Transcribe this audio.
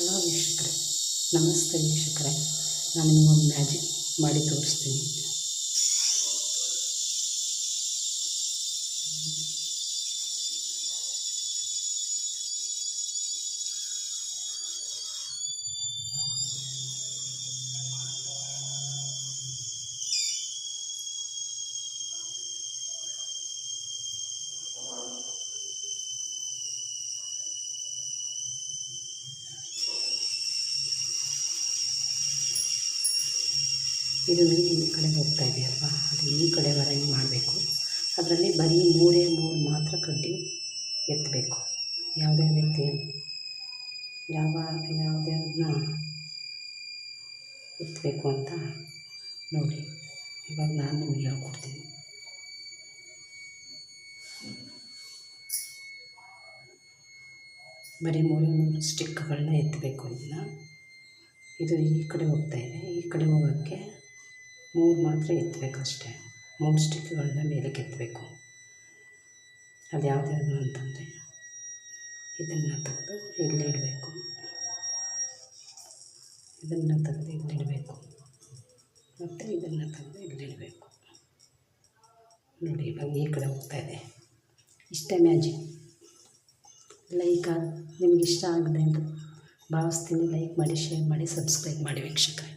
Hello ವೀಕ್ಷಕರೇ, ನಮಸ್ತೆ ವೀಕ್ಷಕರೇ. ನಾನು ನಿಮಗೊಂದು ಮ್ಯಾಜಿಕ್ ಮಾಡಿ ತೋರಿಸ್ತೀನಿ. ಇದು ಈ ಕಡೆ ಹೋಗ್ತಾ ಇದೆಯಲ್ವಾ, ಅದು ಈ ಕಡೆ ಬರಂಗೆ ಮಾಡಬೇಕು. ಅದರಲ್ಲಿ ಬರೀ ಮೂರೇ ಮಾತ್ರ ಕಡ್ಡಿ ಎತ್ತಬೇಕು. ಯಾವುದ್ಯಾವುದಕ್ಕೆ ಯಾವುದ್ಯಾವ್ದನ್ನ ಎತ್ತಬೇಕು ಅಂತ ನೋಡಿ. ಇವಾಗ ನಾನು ನಿಮಗೆ ಹೇಳ್ಕೊಡ್ತೀನಿ. ಬರೀ ಮೂರೇ ಸ್ಟಿಕ್ಗಳನ್ನ ಎತ್ತಬೇಕು. ಇದು ಈ ಕಡೆ ಹೋಗ್ತಾ ಇದೆ. ಈ ಕಡೆ ಹೋಗೋಕ್ಕೆ ಮಾತ್ರ ಎತ್ತಬೇಕಷ್ಟೇ. 3 ಸ್ಟಿಕ್ಗಳನ್ನ ಮೇಲಕ್ಕೆ ಎತ್ತಬೇಕು. ಅದು ಯಾವ್ದು ಅಂತಂದರೆ ಇದನ್ನು ತೆಗೆದು ಇಲ್ಲಿ ಇಡಬೇಕು, ಇದನ್ನು ತೆಗೆದು ಇಲ್ಲಿಡಬೇಕು, ಮತ್ತು ಇದನ್ನು ತೆಗೆದು ಇಲ್ಲಿಡಬೇಕು. ನೋಡಿ, ಇವಾಗ ಈ ಕಡೆ ಹೋಗ್ತಾ ಇದೆ. ಇಷ್ಟೇ ಮ್ಯಾಜಿಕ್. ನಿಮ್ಗೆ ಇಷ್ಟ ಆಗಿದೆ ಅಂತ ಭಾವಿಸ್ತೀನಿ. ಲೈಕ್ ಮಾಡಿ, ಶೇರ್ ಮಾಡಿ, ಸಬ್ಸ್ಕ್ರೈಬ್ ಮಾಡಿ ವೀಕ್ಷಕರೇ.